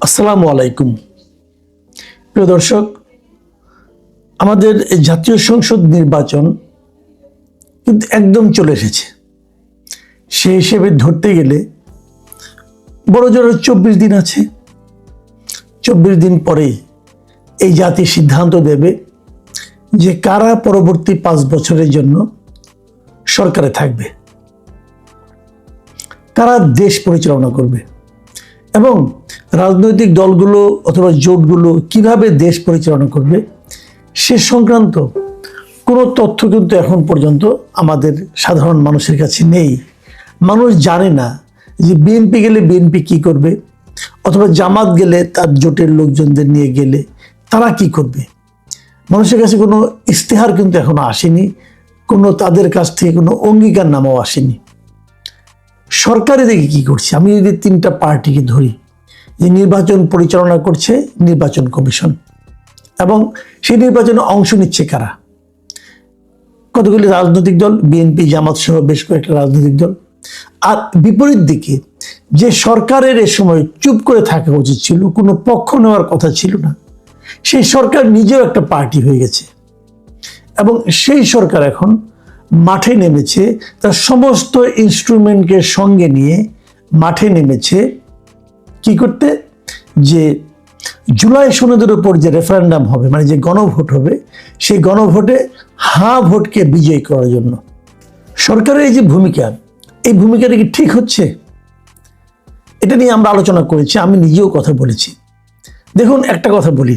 আসসালামু আলাইকুম। প্রিয় দর্শক, আমাদের জাতীয় সংসদ নির্বাচন কিন্তু একদম চলে এসেছে। সেই হিসেবে ধরতে গেলে বড় জোর 24 দিন আছে। 24 দিন পরেই এই জাতি সিদ্ধান্ত দেবে যে কারা পরবর্তী 5 বছরের জন্য সরকারে থাকবে, কারা দেশ পরিচালনা করবে এবং রাজনৈতিক দলগুলো অথবা জোটগুলো কিভাবে দেশ পরিচালনা করবে সে সংক্রান্ত কোনো তথ্য কিন্তু এখন পর্যন্ত আমাদের সাধারণ মানুষের কাছে নেই। মানুষ জানে না যে বিএনপি গেলে বিএনপি কি করবে, অথবা জামাত গেলে তার জোটের লোকজনদের নিয়ে গেলে তারা কি করবে। মানুষের কাছে কোনো ইশতেহার কিন্তু এখনো আসেনি, কোনো তাদের কাছ থেকে কোনো অঙ্গীকারনামাও আসেনি। সরকার এদিকে কি করছে? আমি যদি 3টা পার্টিকে ধরি, যে নির্বাচন পরিচালনা করছে নির্বাচন কমিশন, এবং সেই নির্বাচনে অংশ নিচ্ছে কারা? কতগুলি রাজনৈতিক দল, বিএনপি, জামাত সহ বেশ কয়েকটা রাজনৈতিক দল। আর বিপরীত দিকে যে সরকারের এ সময় চুপ করে থাকা উচিত ছিল, কোনো পক্ষ নেওয়ার কথা ছিল না, সেই সরকার নিজেও একটা পার্টি হয়ে গেছে এবং সেই সরকার এখন মাঠে নেমেছে, তার সমস্ত ইনস্ট্রুমেন্টকে সঙ্গে নিয়ে মাঠে নেমেছে কি করতে? যে জুলাই সনদের উপর যে রেফারেন্ডাম হবে, মানে যে গণভোট হবে, সেই গণভোটে হাঁ ভোটকে বিজয়ী করার জন্য সরকারের এই যে ভূমিকা, এই ভূমিকাটা কি ঠিক হচ্ছে? এটা নিয়ে আমরা আলোচনা করেছি, আমি নিজেও কথা বলেছি। দেখুন, একটা কথা বলি,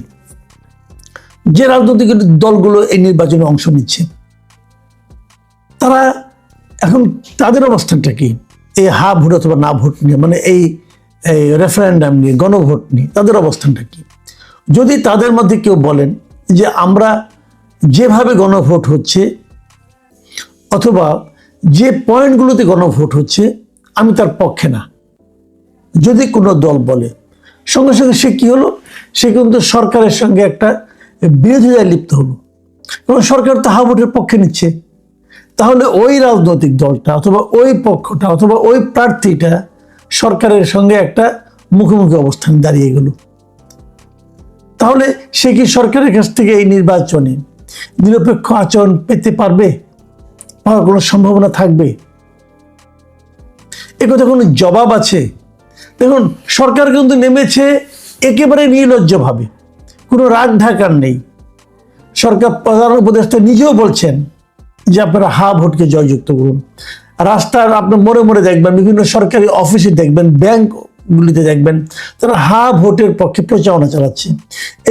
যে রাজনৈতিক দলগুলো এই নির্বাচনে অংশ নিচ্ছে তারা এখন তাদের অবস্থানটা কি এই হা ভোট অথবা না ভোট নিয়ে, মানে এই রেফারেন্ডাম নিয়ে, গণভোট নিয়ে তাদের অবস্থানটা কি? যদি তাদের মধ্যে কেউ বলেন যে আমরা যেভাবে গণভোট হচ্ছে অথবা যে পয়েন্টগুলোতে গণভোট হচ্ছে আমি তার পক্ষে না, যদি কোনো দল বলে, সঙ্গে সঙ্গে সে কি হলো? সে কিন্তু সরকারের সঙ্গে একটা বিরোধিতায় লিপ্ত হলো, এবং সরকার তো হা ভোটের পক্ষে নিচ্ছে। তাহলে ওই রাজনৈতিক দলটা অথবা ওই পক্ষটা অথবা ওই প্রার্থীটা সরকারের সঙ্গে একটা মুখোমুখি অবস্থান দাঁড়িয়ে গেল। তাহলে সে কি সরকারের কাছ থেকে এই নির্বাচনে নিরপেক্ষ আচরণ পেতে পারবে? পাওয়ার কোনো সম্ভাবনা থাকবে? এ কথা কোনো জবাব আছে? দেখুন, সরকার কিন্তু নেমেছে একেবারে নির্লজ্জভাবে, কোনো রাগ ঢাকার নেই। সরকার প্রধান উপদেষ্টা নিজেও বলছেন যে আপনারা হা ভোটকে জয়যুক্ত করুন। রাস্তার আপনার মোড়ে মোড়ে দেখবেন, বিভিন্ন সরকারি অফিসে দেখবেন, ব্যাংকগুলিতে দেখবেন, তারা হা ভোটের পক্ষে প্রচারণা চালাচ্ছে।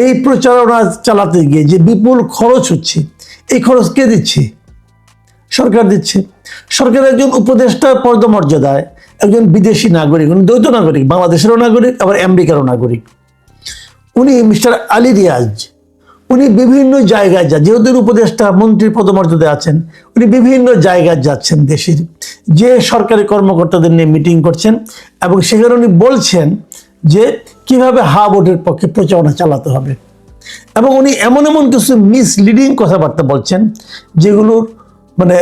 এই প্রচারণা চালাতে গিয়ে যে বিপুল খরচ হচ্ছে, এই খরচ কে দিচ্ছে? সরকার দিচ্ছে। সরকারের একজন উপদেষ্টার পদমর্যাদায় একজন বিদেশি নাগরিক, উনি দ্বৈত নাগরিক, বাংলাদেশেরও নাগরিক আবার আমেরিকারও নাগরিক, উনি মিস্টার আলী রিয়াজ, উনি বিভিন্ন জায়গায় যেহেতু উপদেষ্টা মন্ত্রীর পদমর্যাদায় আছেন, উনি বিভিন্ন জায়গায় যাচ্ছেন দেশের, যে সরকারি কর্মকর্তাদের নিয়ে মিটিং করছেন, এবং সেখানে উনি বলছেন যে কিভাবে হা ভোটের পক্ষে প্রচারণা চালাতে হবে। এবং উনি এমন এমন কিছু মিসলিডিং কথাবার্তা বলছেন যেগুলোর মানে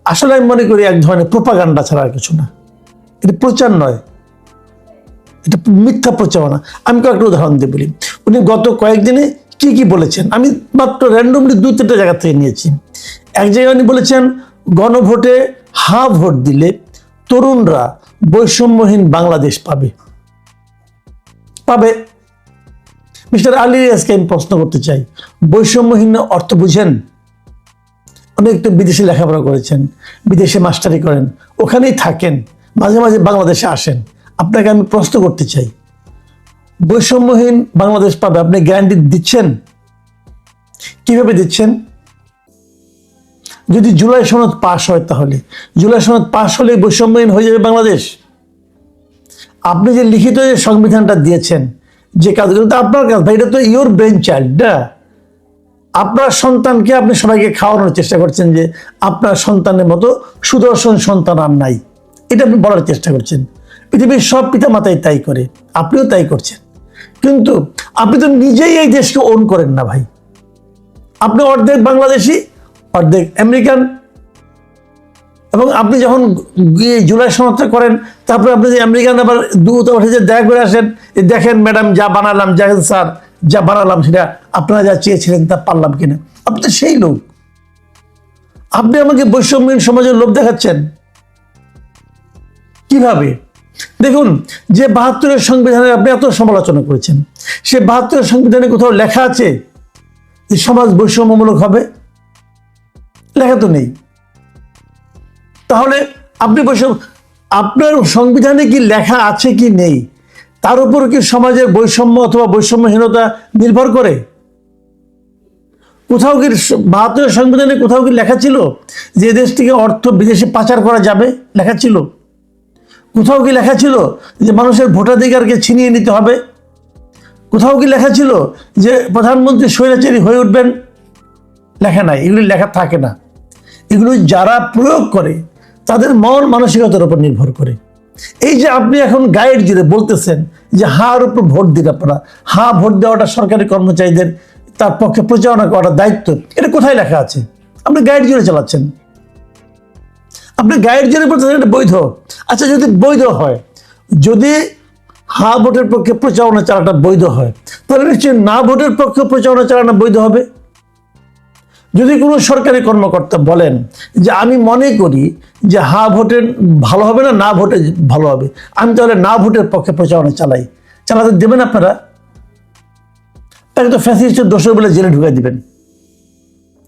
আসলে আমি মনে করি এক ধরনের প্রোপাগান্ডা ছাড়া আর কিছু না। এটা প্রচার নয়, এটা মিথ্যা প্রচারণা। আমি কয়েকটা উদাহরণ দিয়ে বলি। উনি গত কয়েকদিনে কি কি বলেছেন, আমি মাত্র র্যান্ডমলি 2-3টা জায়গা থেকে নিয়েছি। এক জায়গায় উনি বলেছেন গণভোটে হা ভোট দিলে তরুণরা বৈষম্যহীন বাংলাদেশ পাবে। মিস্টার আলী রিয়াজকে আমি প্রশ্ন করতে চাই, বৈষম্যহীন অর্থ বুঝেন? উনি একটু বিদেশে লেখাপড়া করেছেন, বিদেশে মাস্টারি করেন, ওখানেই থাকেন, মাঝে মাঝে বাংলাদেশে আসেন। আপনাকে আমি প্রশ্ন করতে চাই, বৈষম্যহীন বাংলাদেশ পাবে আপনি গ্যারান্টি দিচ্ছেন? কিভাবে দিচ্ছেন? যদি জুলাই সনদ পাশ হয়, তাহলে জুলাই সনদ পাশ হলে বৈষম্যহীন হয়ে যাবে বাংলাদেশ। আপনি যে লিখিত যে সংবিধানটা দিয়েছেন, যে কাজগুলো তো আপনার কাজ, ভাই, এটা তো ইয়োর ব্রেন চাইল্ড। আপনার সন্তানকে আপনি সবাইকে খাওয়ানোর চেষ্টা করছেন যে আপনার সন্তানের মতো সুদর্শন সন্তান আর নাই, এটা আপনি বলার চেষ্টা করছেন। পৃথিবীর সব পিতা মাতাই তাই করে, আপনিও তাই করছেন। কিন্তু আপনি তো নিজেই এই দেশকে ওন করেন না ভাই। আপনি অর্ধেক বাংলাদেশি, অর্ধেক আমেরিকান, এবং আপনি যখন গিয়ে জুলাই সমাপ্ত করেন, তারপরে আপনি যে আমেরিকান আবার দূতাবাসে যে দেখা করে আসেন, দেখেন ম্যাডাম যা বানালাম, জাহেদ স্যার যা বানালাম সেটা আপনারা যা চেয়েছিলেন তা পারলাম কিনা। আপনি তো সেই লোক, আপনি আমাকে বৈষম্যহীন সমাজের লোভ দেখাচ্ছেন কিভাবে? দেখুন, যে ৭২-এর সংবিধানের আপনি এত সমালোচনা করেছেন, সে ৭২-এর সংবিধানে কোথাও লেখা আছে যে সমাজ বৈষম্যমূলক হবে? লেখা তো নেই। তাহলে আপনি আপনার সংবিধানে কি লেখা আছে কি নেই তার উপর কি সমাজের বৈষম্য অথবা বৈষম্যহীনতা নির্ভর করে? কোথাও কি ৭২-এর সংবিধানে কোথাও কি লেখা ছিল যে দেশ থেকে অর্থ বিদেশে পাচার করা যাবে? লেখা ছিল? কোথাও কি লেখা ছিল যে মানুষের ভোটাধিকারকে ছিনিয়ে নিতে হবে? কোথাও কি লেখা ছিল যে প্রধানমন্ত্রী স্বৈরাচারী হয়ে উঠবেন? লেখা নাই, এগুলি লেখা থাকে না। এগুলো যারা প্রয়োগ করে তাদের মন মানসিকতার উপর নির্ভর করে। এই যে আপনি এখন গাইড জুড়ে বলতেছেন যে হার উপর ভোট দিন আপনারা, ভোট দেওয়াটা সরকারি কর্মচারীদের তার পক্ষে প্রচারণা করার দায়িত্ব, এটা কোথায় লেখা আছে? আপনি গাইড জুড়ে চালাচ্ছেন, আপনি গাইড জুড়ে বলতেছেন এটা বৈধ। আচ্ছা, যদি বৈধ হয়, যদি ভোটের পক্ষে প্রচারণা চালাটা বৈধ হয়, তাহলে নিশ্চয়ই না ভোটের পক্ষে প্রচারণা চালানো বৈধ হবে। যদি কোনো সরকারি কর্মকর্তা বলেন যে আমি মনে করি যে ভোটের ভালো হবে না ভোটে ভালো হবে, আমি তাহলে না ভোটের পক্ষে প্রচারণা চালাতে দেবেন আপনারা? তাকে তো ফ্যাসিস্টের দোষর বলে জেলে ঢুকাই দিবেন,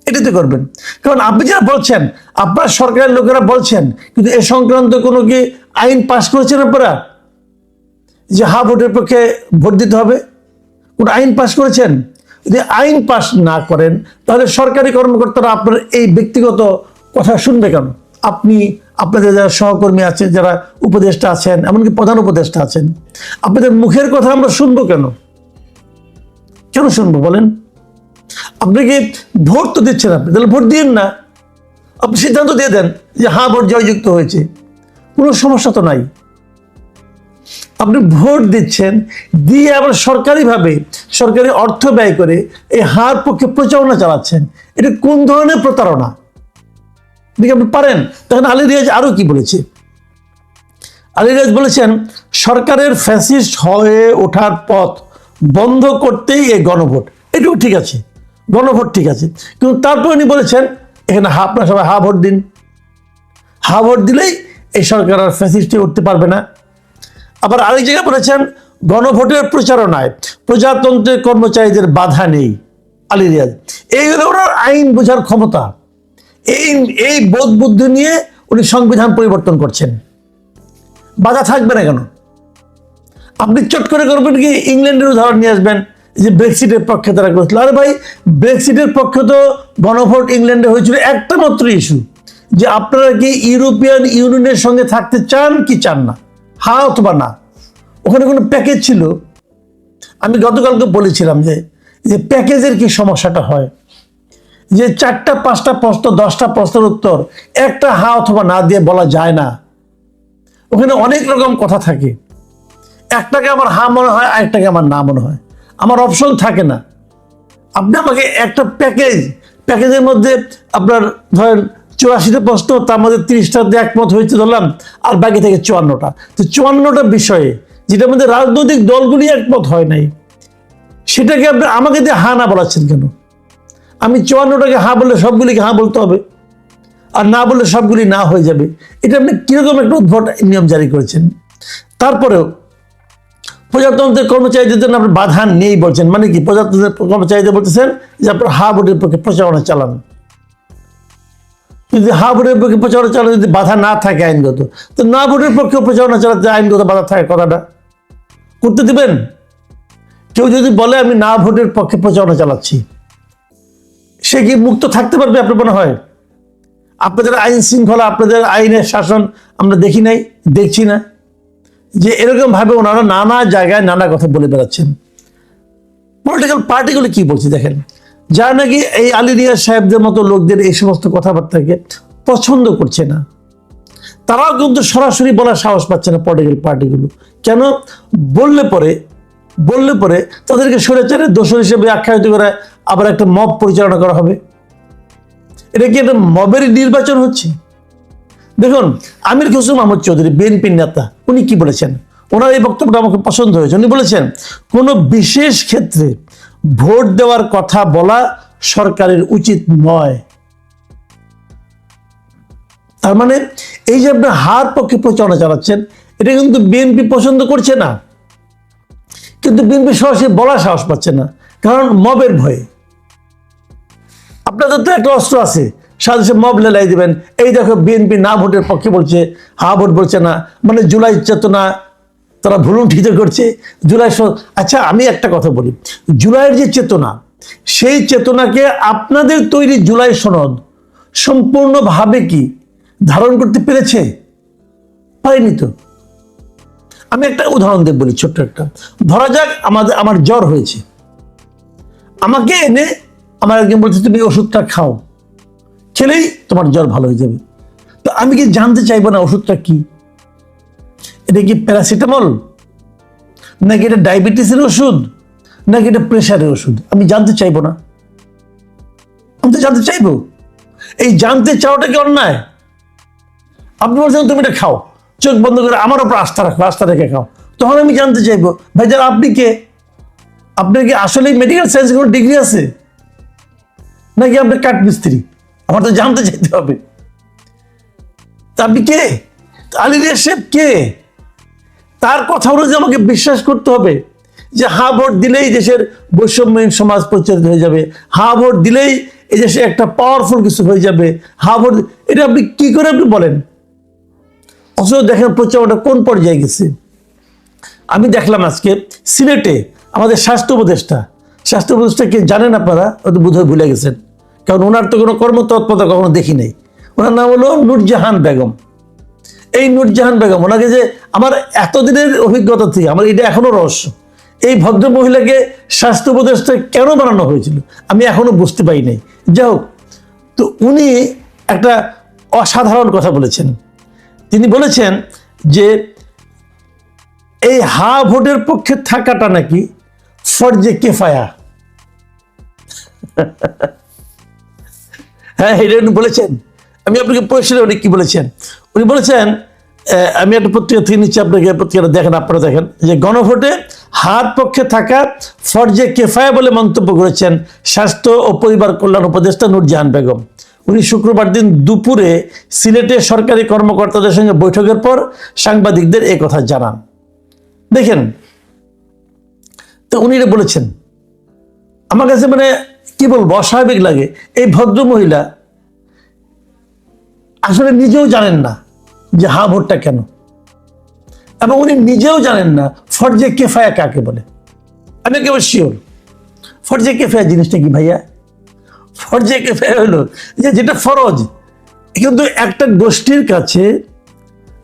এটাই তো করবেন। কারণ আপনি যারা বলছেন, আপনার সরকারের লোকেরা বলছেন, কিন্তু এ সংক্রান্ত কোনো কি আইন পাশ করেছেন আপনারা যে ভোটের পক্ষে ভোট দিতে হবে? কোন আইন পাশ করেছেন? যদি আইন পাশ না করেন তাহলে সরকারি কর্মকর্তারা আপনার এই ব্যক্তিগত কথা শুনবে কেন? আপনাদের যারা সহকর্মী আছে, যারা উপদেষ্টা আছেন, এমনকি প্রধান উপদেষ্টা আছেন, আপনাদের মুখের কথা আমরা শুনবো কেন? কেন শুনবো বলেন? আপনি কি ভোট তো দিচ্ছেন, আপনি তাহলে ভোট দিন না, আপনি সিদ্ধান্ত দিয়ে দেন যে ভোট জয়যুক্ত হয়েছে, কোনো সমস্যা তো নাই। আপনি ভোট দিচ্ছেন, দিয়ে আবার সরকারিভাবে সরকারি অর্থ ব্যয় করে এই পক্ষে প্রচারণা চালাচ্ছেন, এটা কোন ধরনের প্রতারণা? দেখে আপনি পারেন। তখন আলী রিয়াজ আরো কি বলেছে? আলী রিয়াজ বলেছেন সরকারের ফ্যাসিস্ট হয়ে ওঠার পথ বন্ধ করতেই এই গণভোট। এটুকু ঠিক আছে, গণভোট ঠিক আছে, কিন্তু তারপর উনি বলেছেন এখানে আপনারা সবাই ভোট দিন, ভোট দিলেই এই সরকার আর ফ্যাসিস্ট হয়ে উঠতে পারবে না। আবার আরেক জায়গায় বলেছেন গণভোটের প্রচারণায় প্রজাতন্ত্রের কর্মচারীদের বাধা নেই। আলী রিয়াজ, এই হলো ওনার আইন বোঝার ক্ষমতা। এই বোধ বুদ্ধি নিয়ে উনি সংবিধান পরিবর্তন করছেন। বাধা থাকবে না কেন? আপনি চট করে করবেন কি ইংল্যান্ডের উদাহরণ নিয়ে আসবেন যে ব্রেক্সিটের পক্ষে তারা করেছিল। আরে ভাই, ব্রেক্সিটের পক্ষে তো গণভোট ইংল্যান্ডে হয়েছিল একটা মাত্র ইস্যু, যে আপনারা কি ইউরোপিয়ান ইউনিয়নের সঙ্গে থাকতে চান কি চান না, অথবা না। ওখানে কোনো প্যাকেজ ছিল? আমি গতকালকে বলেছিলাম যে প্যাকেজের কি সমস্যাটা হয়, যে 4টা 5টা প্রশ্ন 10টা প্রশ্নের উত্তর একটা অথবা না দিয়ে বলা যায় না। ওখানে অনেক রকম কথা থাকে, একটাকে আমার মনে হয়, আরেকটাকে আমার না মনে হয়, আমার অপশন থাকে না। আপনি আমাকে একটা প্যাকেজের মধ্যে আপনার ধরেন 84টা প্রশ্ন, তার মধ্যে 30টাতে একমত হয়েছে ধরলাম, আর বাকি থেকে 54টা। তো 54টা বিষয়ে যেটার মধ্যে রাজনৈতিক দলগুলি একমত হয় নাই, সেটাকে আপনি আমাকে দিয়ে না বলাচ্ছেন কেন? আমি 54টাকে বললে সবগুলিকে বলতে হবে, আর না বললে সবগুলি না হয়ে যাবে। এটা আপনি কিরকম একটা উদ্ভট নিয়ম জারি করেছেন। তারপরেও প্রজাতন্ত্রের কর্মচারীদের জন্য আপনি বাধা নেই বলছেন, মানে কি? প্রজাতন্ত্রের কর্মচারীদের বলতেছেন যে আপনার ভোটের পক্ষে প্রচারণা চালান, কিন্তু ভোটের পক্ষে প্রচারণা চালানো যদি বাধা না থাকে আইনগত, তো না ভোটের পক্ষে প্রচারণা চালাতে আইনগত বাধা থাকে কথাটা করতে দিবেন? কেউ যদি বলে আমি না ভোটের পক্ষে প্রচারণা চালাচ্ছি, সে কি মুক্ত থাকতে পারবে আপনার মনে হয়? আপনাদের আইন শৃঙ্খলা, আপনাদের আইনের শাসন আমরা দেখছি না যে এরকম ভাবে ওনারা নানা জায়গায় নানা কথা বলে বেড়াচ্ছেন। পলিটিক্যাল পার্টিগুলো কি বলছে দেখেন, যারা নাকি এই আলী রিয়াজ সাহেবদের মতো লোকদের এই সমস্ত কথাবার্তাকে পছন্দ করছে না, তারাও কিন্তু সরাসরি বলার সাহস পাচ্ছে না পলিটিক্যাল পার্টিগুলো। কেন? বললে পরে তাদেরকে স্বৈরাচারের দোষর হিসেবে আখ্যায়িত করে আবার একটা মব পরিচালনা করা হবে। এটা কি একটা মবের নির্বাচন হচ্ছে? দেখুন, আমির খসরু মাহমুদ চৌধুরী বিএনপির নেতা, উনি কি বলেছেন? ওনার এই বক্তব্যটা আমাকে পছন্দ হয়েছে। উনি বলেছেন, কোনো বিশেষ ক্ষেত্রে ভোট দেওয়ার কথা বলা সরকারের উচিত নয়। তার মানে এই যে আপনি হার পক্ষে প্রচারণা চালাচ্ছেন, এটা কিন্তু বিএনপি পছন্দ করছে না, কিন্তু বিএনপি সরাসরি বলার সাহস পাচ্ছে না, কারণ মবের ভয়ে। আপনাদের তো একটা অস্ত্র আছে, সাথে সাথে মব লেলাই দিবেন। এই দেখো, বিএনপি না ভোটের পক্ষে বলছে, হা ভোট বলছে না, মানে জুলাই চেতনা তারা ভুলুণ্ঠিত করছে। আচ্ছা, আমি একটা কথা বলি, জুলাইয়ের যে চেতনা, সেই চেতনাকে আপনাদের তৈরি জুলাই সনদ সম্পূর্ণভাবে কি ধারণ করতে পেরেছে? পারেনি তো। আমি একটা উদাহরণ দেব, বলি ছোট্ট একটা। ধরা যাক আমার জ্বর হয়েছে, আমাকে এনে আমার একজন বলছে তুমি ওষুধটা খাও, খেলেই তোমার জ্বর ভালো হয়ে যাবে। তো আমি কি জানতে চাইবো না ওষুধটা কি? এটা কি প্যারাসিটামল, নাকি এটা ডায়াবেটিসের ওষুধ, নাকি এটা প্রেশারের ওষুধ? আমি জানতে চাইবো না? আমি তো জানতে চাইবো। এই জানতে চাওয়াটা কি অন্যায়? আপনি বলছেন তুমি এটা খাও, চোখ বন্ধ করে আমার উপর আস্থা রাখো, আস্থা রেখে খাও, তখন আমি জানতে চাইবো ভাই যারা আপনি কে? আপনার কি আসলে মেডিকেল সায়েন্সে কোনো ডিগ্রি আছে, নাকি আপনি কাঠমিস্ত্রি? আমার তো জানতে চাইতে হবে। তা আপনি কে? আলী রিয়াজ সাহেব কে? তার কথা অনুযায়ী আমাকে বিশ্বাস করতে হবে যে হা ভোট দিলেই দেশের বৈষম্যহীন সমাজ পরিচালিত হয়ে যাবে, হা ভোট দিলেই এই দেশে একটা পাওয়ারফুল কিছু হয়ে যাবে, হা ভোট। এটা আপনি কি করে আপনি বলেন? অথচ দেখেন প্রচারণা কোন পর্যায়ে গেছে। আমি দেখলাম আজকে সিলেটে আমাদের স্বাস্থ্য উপদেষ্টাকে জানেন আপনারা? হয়তো বোধহয় ভুলে গেছেন, কারণ ওনার তো কোনো কর্মতৎপরতা কখনো দেখি নাই। ওনার নাম হলো নূরজাহান বেগম। এই নূরজাহান বেগম, ওনাকে যে আমার এতদিনের অভিজ্ঞতা থেকে আমার এটা এখনো রহস্য, এই ভদ্র মহিলাকে স্বাস্থ্য উপদেষ্টা কেন বানানো হয়েছিল আমি এখনো বুঝতে পারি নাই। যাই হোক, তো উনি একটা অসাধারণ কথা বলেছেন। তিনি বলেছেন যে এই হা ভোটের পক্ষে থাকাটা নাকি ফরজে কেফায়া। হ্যাঁ, এটা উনি বলেছেন। আমি আপনাকে পরিষ্কার উনি কি বলেছেন। উনি বলেছেন, আমি একটা পত্রিকা থেকে নিচ্ছি, আপনাকে পত্রিকাটা দেখেন, আপনারা দেখেন, যে গণভোটে হার পক্ষে থাকা ফরজে কেফায়া বলে মন্তব্য করেছেন স্বাস্থ্য ও পরিবার কল্যাণ উপদেষ্টা নূরজাহান বেগম। উনি শুক্রবার দিন দুপুরে সিলেটে সরকারি কর্মকর্তাদের সঙ্গে বৈঠকের পর সাংবাদিকদের এই কথা জানান। দেখেন, তো উনি এটা বলেছেন, আমার কাছে মানে কি বলবো, অস্বাভাবিক লাগে। এই ভদ্র মহিলা আসলে নিজেও জানেন না যে হা ভোটটা কেন, এবং উনি নিজেও জানেন না ফরজে কেফায়া কাকে বলে। আমি একেবারে শিওর ফরজে কেফায়া জিনিসটা কি ভাইয়া? ফরজে কেফায়া হলো যে যেটা ফরজ, কিন্তু একটা গোষ্ঠীর কাছে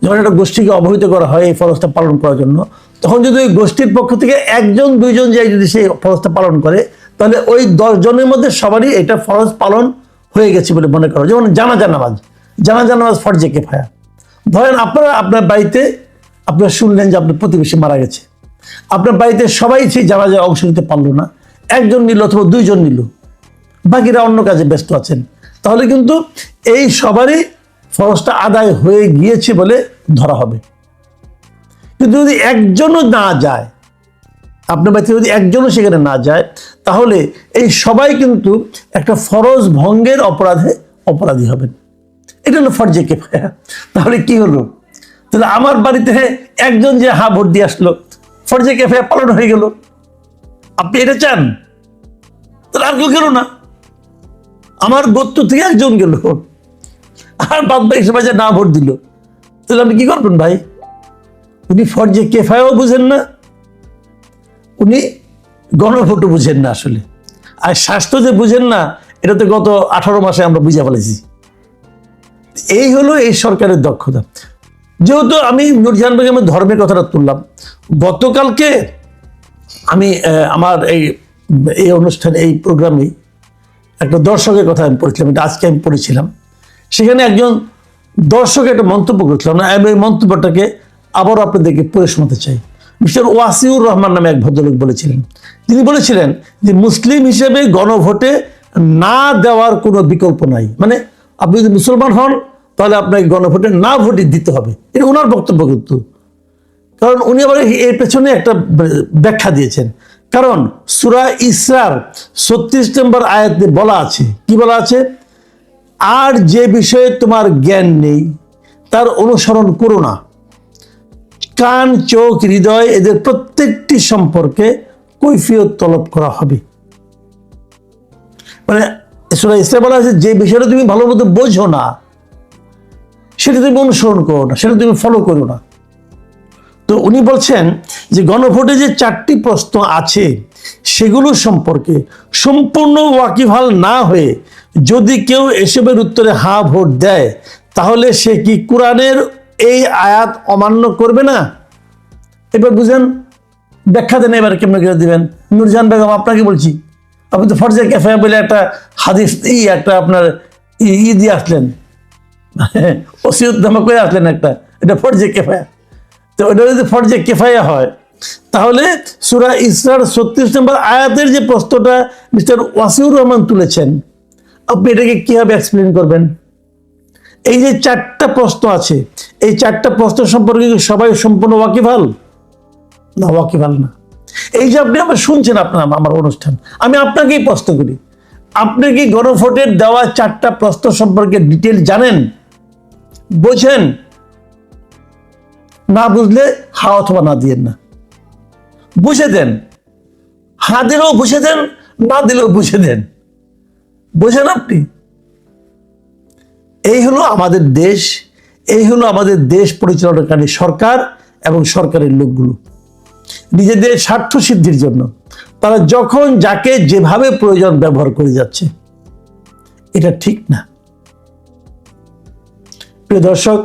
যখন একটা গোষ্ঠীকে অবহিত করা হয় এই ফরজটা পালন করার জন্য, তখন যদি ওই গোষ্ঠীর পক্ষ থেকে একজন দুইজন যাই যদি সেই ফরজটা পালন করে, তাহলে ওই 10 জনের মধ্যে সবারই এটা ফরজ পালন হয়ে গেছে বলে মনে করো। যেমন জানাজা নামাজ ফরজে কেফায়া। ধরেন আপনার বাড়িতে আপনারা শুনলেন যে আপনার প্রতিবেশী মারা গেছে, আপনার বাড়িতে সবাই সেই জানাজায় অংশ নিতে পারলো না, একজন নিল অথবা 2 জন নিল, বাকিরা অন্য কাজে ব্যস্ত আছেন, তাহলে কিন্তু এই সবারই ফরজটা আদায় হয়ে গিয়েছে বলে ধরা হবে। কিন্তু যদি একজনও না যায়, আপনার বাড়িতে যদি একজনও সেখানে না যায়, তাহলে এই সবাই কিন্তু একটা ফরজ ভঙ্গের অপরাধী হবেন। এটা হলো ফরজে কেফায়া। তাহলে কি হলো? তাহলে আমার বাড়িতে একজন যে হা ভোট দিয়ে আসলো, ফরজে কেফায়া পালন হয়ে গেল। আপনি এটা চান? তাহলে আর কেউ গেল না, আমার গোত্র থেকে একজন গেল, আর বাদ বাকি সবাই যে না ভোট দিল, তাহলে আপনি কি করবেন ভাই? উনি ফরজে কেফায়াও বুঝেন না, উনি গণভোটও বুঝেন না আসলে। আর স্বাস্থ্য যে বুঝেন না, এটা তো গত 18 মাসে আমরা বুঝে ফেলেছি। এই হলো এই সরকারের দক্ষতা। যেহেতু আমি নূরজাহান বেগমের ধর্মের কথাটা তুললাম, গতকালকে আমি আমার এই অনুষ্ঠানে, এই প্রোগ্রামে একটা দর্শকের কথা আমি পড়েছিলাম, এটা আজকে আমি পড়েছিলাম। সেখানে একজন দর্শক একটা মন্তব্য করেছিলাম, আমি এই মন্তব্যটাকে আবারও আপনাদেরকে পড়ে শোনাতে চাই। মিস্টার ওয়াসিউর রহমান নামে এক ভদ্রলোক বলেছিলেন, তিনি বলেছিলেন যে মুসলিম হিসেবে গণভোটে না দেওয়ার কোনো বিকল্প নাই। মানে আপনি যদি মুসলমান হন, তাহলে আপনাকে গণভোটে না ভোটই দিতে হবে। এটা ওনার বক্তব্য কিন্তু, কারণ উনি আবার এর পেছনে একটা ব্যাখ্যা দিয়েছেন। কারণ সূরা ইসরার 36 নম্বর আয়াতে বলা আছে, কি বলা আছে? আর যে বিষয়ে তোমার জ্ঞান নেই তার অনুসরণ করো না, কান, চোখ, হৃদয় এদের প্রত্যেকটি সম্পর্কে কৈফিয়ত তলব করা হবে। মানে সূরা ইসরা বলা আছে যে বিষয়টা তুমি ভালো মতো বোঝো না সেটা তুমি অনুসরণ করো না, সেটা তুমি ফলো করো না। তো উনি বলছেন যে গণভোটে যে 4টি প্রশ্ন আছে সেগুলো সম্পর্কে সম্পূর্ণ ওয়াকিবহাল না হয়ে যদি কেউ এসবের উত্তরে হা ভোট দেয় তাহলে সে কি কোরআনের এই আয়াত অমান্য করবে না? এবার বুঝেন, ব্যাখ্যা দেন এবার কেমন করে দিবেন। নূরজাহান বেগম, আপনাকে বলছি, আপনি তো ফরজে কিফায়া বলে একটা হাদিস একটা আপনার দিয়ে আসলেন, ওসিয়তনামা করে আসলেন একটা, এটা ফরজে কিফায়া। তো ওটা যদি ফরজে কিফায়া হয় তাহলে সূরা ইসরার 36 নম্বর আয়াতের যে প্রশ্নটা মিস্টার ওয়াসিউর রহমান তুলেছেন, আপনি এটাকে কিভাবে এক্সপ্লেন করবেন? এই যে 4টা প্রশ্ন আছে, এই 4টা প্রশ্ন সম্পর্কে সবাই সম্পূর্ণ ওয়াকিবহাল না? ওয়াকিবহাল না। এই যে আপনি আবার শুনছেন আপনার আমার অনুষ্ঠান, আমি আপনাকেই প্রশ্ন করি, আপনি কি গণভোটের দেওয়া 4টা প্রশ্ন সম্পর্কে ডিটেল জানেন, বোঝেন? না বুঝলে হা অথবা না দিয়েন না, বুঝে দেন। হা দিলেও বুঝে দেন, না দিলেও বুঝে দেন। বোঝেন আপনি? এই হলো আমাদের দেশ, এই হলো আমাদের দেশ পরিচালনাকারী সরকার এবং সরকারের লোকগুলো নিজেদের স্বার্থ সিদ্ধির জন্য তারা যখন যাকে যেভাবে প্রয়োজন ব্যবহার করে যাচ্ছে। এটা ঠিক না। প্রিয় দর্শক,